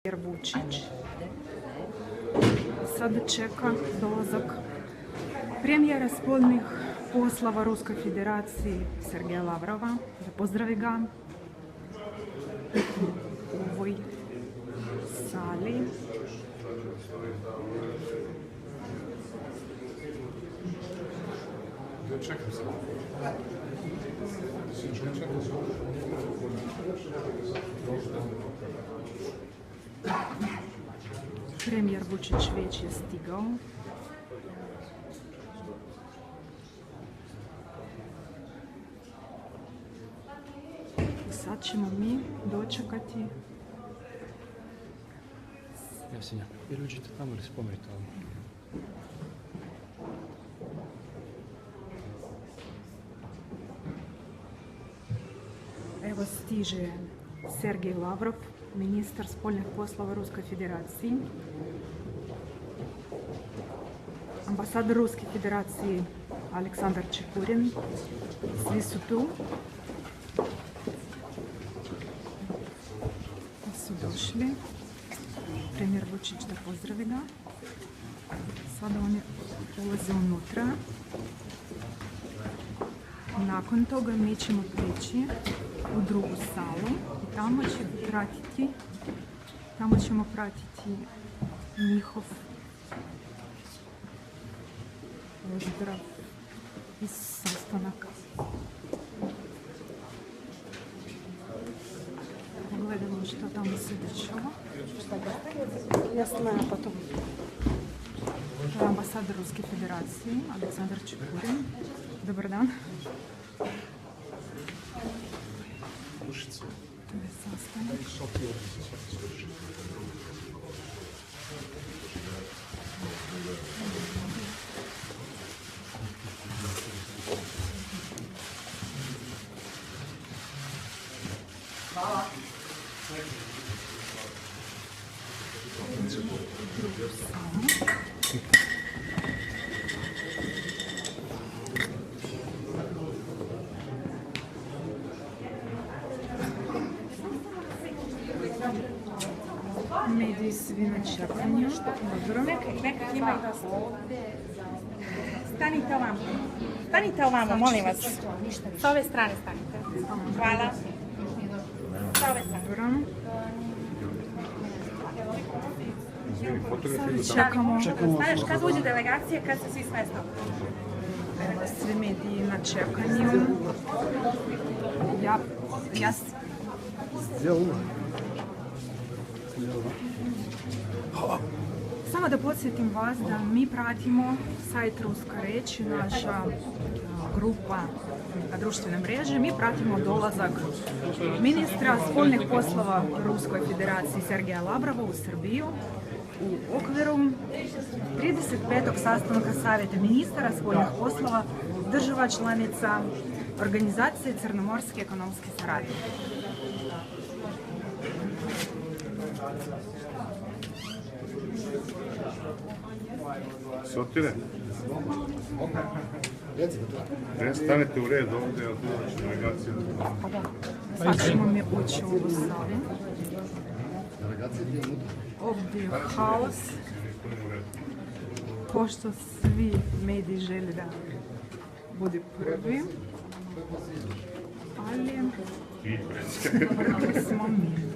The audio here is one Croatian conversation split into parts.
Vučić sada čeka dolazak premijera spoljnih poslova Ruskoj Federaciji Sergeja Lavrova da pozdravi ga u ovoj sali. Premijer Vučić već je stigao. Sad ćemo mi dočekati. Jasenja, jer uđite tamo ili spomenite ovo? Evo stiže Sergej Lavrov, ministar spoljnih poslova Ruskoj Federaciji. Ambasador Ruske Federacije Aleksandar Čekurin. Svi su tu. Su došli. Premijer Vučić da pozdravi ga. Sada oni ulaze unutra. Nakon toga mi ćemo prići u drugu salu i tamo ćemo pratiti njihov pozdrav iz sastanaka. Pogledamo što tamo se dešava. Jasno, potom. To je ambasador Ruske Federacije Aleksandar Čekurin. Dobar dan. To je sastanak. Mediji svi na čekanju. Dobro. Nekak ima i dosta. Stanite ovamo, molim vas. S ove strane stanite. Hvala. S ove strane. Dobro. Sad čekamo. Znaš, kad uđe delegacija, kad se svi smeste? Evo, svi mediji na čekanju. Samo da podsjetim vas da mi pratimo sajt Ruska reč, naša grupa na društvene mreže. Mi pratimo dolazak ministra spoljnih poslova Ruskoj Federaciji Sergeja Lavrova u Srbiju u okviru 35. sastanka Savjeta ministara spoljnih poslova država članica Organizacije Crnomorske ekonomske saradnje. Sotire? Stanete u red ovdje, od delegacije. Sad ćemo mi ući u ovu salu. Ovdje je haos. Pošto svi mediji žele da bude prvi. Ali prvi smo mi.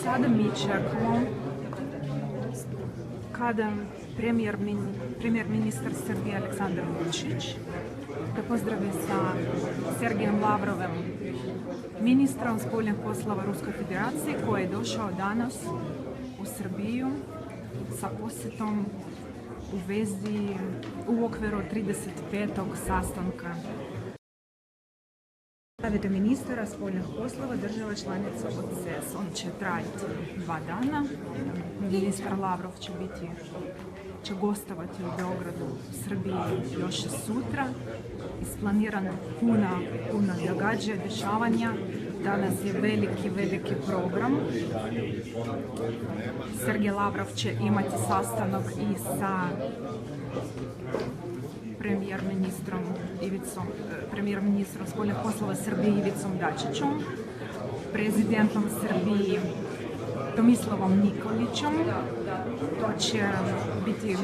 Sada mi čekamo kada premijer ministar Srbije Aleksandar Vučić da pozdravi sa Sergejem Lavrovem, ministrom spoljnih poslova Ruskoj Federacije, koji je došao danas u Srbiju sa posjetom u okviru 35. sastanka Savjeta ministara spoljnih poslova država članica OCS. On će trajati 2 dana. Ministar Lavrov će biti će gostovati u Beogradu, u Srbiji još i sutra. Isplanirano puno događaja, dešavanja. Danas je veliki program. Sergej Lavrov će imati sastanak i sa premijer-ministrom spoljnih poslova Srbije Ivicom Dačićem, prezidentom Srbije Tomislavom Nikolićem. To će biti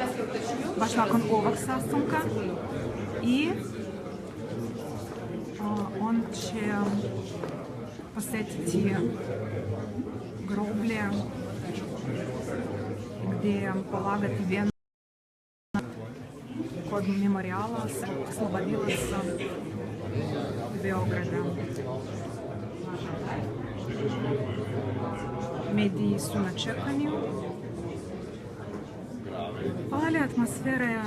baš nakon ovog sastanka i on će posjetiti groblje gdje polagati vijenu kod memorijala oslobodilaca Beograda. Mediji su na čekanju, ali atmosfera je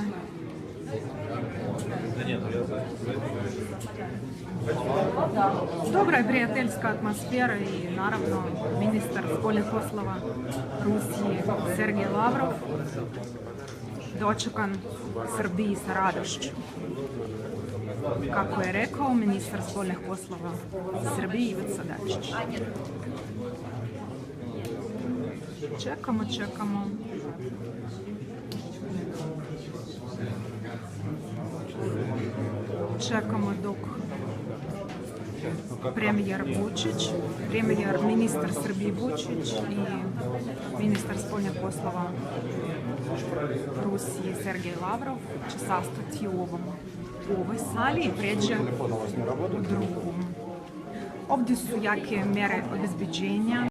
dobra i prijateljska atmosfera i naravno ministar spoljnih poslova Rusije Sergej Lavrov dočekan Srbiji sa radošću. Kako je rekao ministar spoljnih poslova Srbije Ivica Dačić. Čekamo. Čekamo dok ministar Srbije Vučić i ministar spoljnih poslova Rusije Sergej Lavrov će sastati u ovoj sali i pređe u drugu. Ovdje su jake mjere obezbeđenja.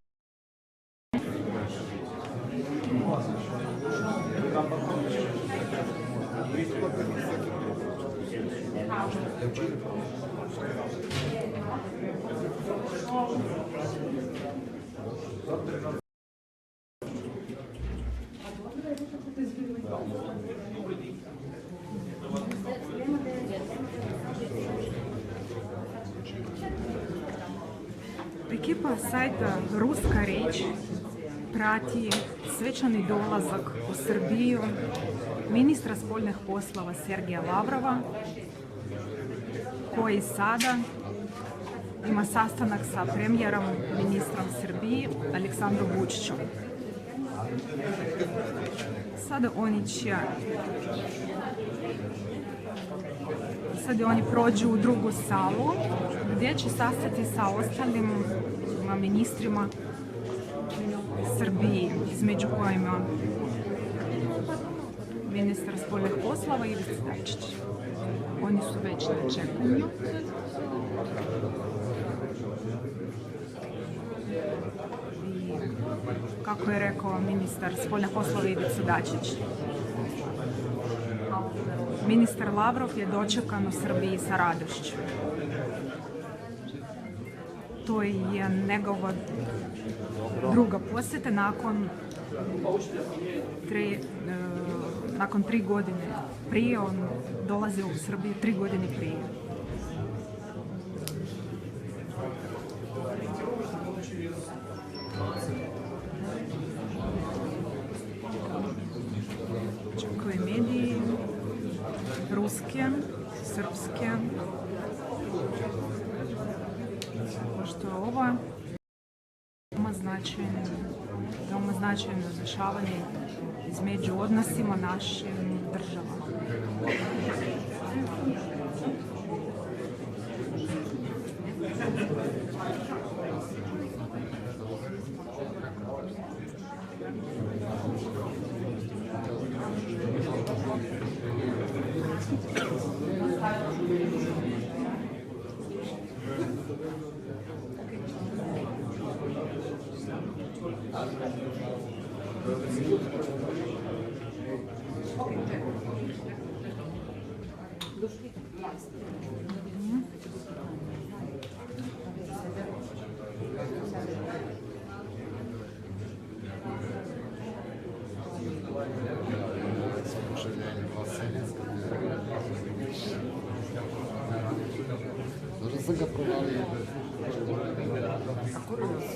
Ekipa sajta Ruska reč prati svečani dolazak u Srbiju ministra spoljnih poslova Sergeja Lavrova, koji sada ima sastanak sa premijerom ministrom Srbije Aleksandrom Vučićem. Sada oni prođu u drugu salu gdje će sastati sa ostalim ministrima Srbije, između kojima ministar spoljnih poslova Ivica Dačić. Oni su već na čekanju. I kako je rekao ministar spoljnih poslova Ivica Dačić, ministar Lavrov je dočekan u Srbiji sa radošću. To je njegova druga posjeta nakon 3 godine prije. On dolazi u Srbiju 3 godine prije. Čekaju mediji, ruske, srpske, pošto je ovo veoma značajno dešavanje između odnosima našim državama.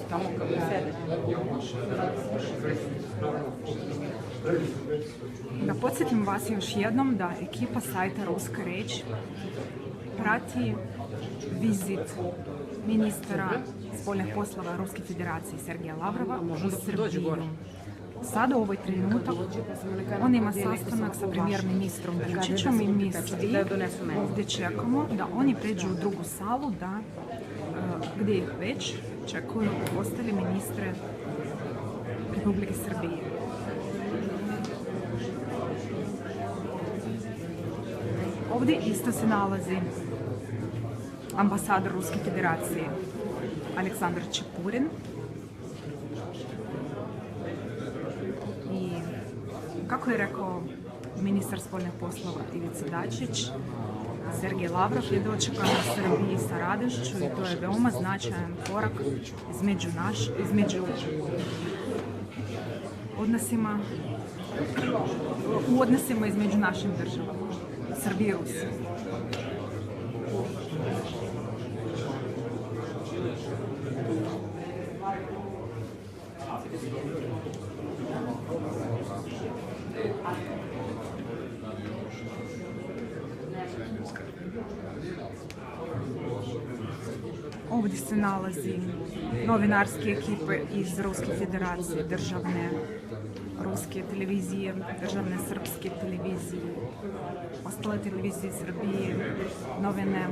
Tamo kako sede. Da podsjetim vas još jednom da ekipa sajta Ruska reč prati vizit ministra spoljnih poslova Ruske federacije Sergeja Lavrova u Srbiju. Sada u ovoj trenutak on ima sastanak sa premijer-ministrom Vučićem i mi svi ovdje čekamo da oni pređu u drugu salu gdje ih već čekaju ostali ministre Republike Srbije. Ovdje isto se nalazi ambasador Ruske federacije Aleksandar Čepurin i kako je rekao ministar spoljnih poslova Ivica Dačić, Sergej Lavrov je dočekan u Srbiji sa radošću i to je veoma značajan korak u odnosima između našim državama, Srbije i Rusije. Ovdje se nalazi novinarske ekipe iz Ruske federacije, državne ruske televizije, državne srpske televizije, ostale televizije Srbije, novine,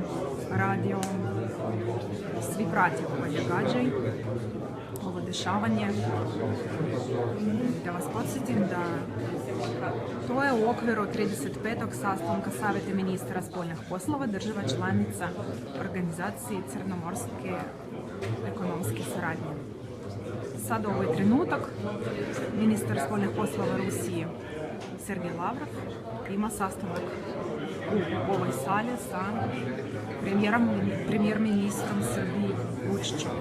radio. Svi prati ovo događaj, ovo dešavanje. Da vas podsjetim da to je u okviru 35. sastanka Savjeta ministara spoljnih poslova država članica Organizacije Crnomorske ekonomske saradnje. Sada u ovaj trenutak ministar spoljnih poslova Rusije Sergej Lavrov ima sastanak u ovoj sali sa premijer-ministrom Srbije Vučićem.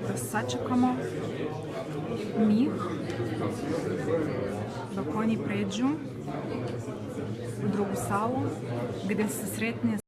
Da sačekamo njih dok oni pređu u drugu salu gdje se sretne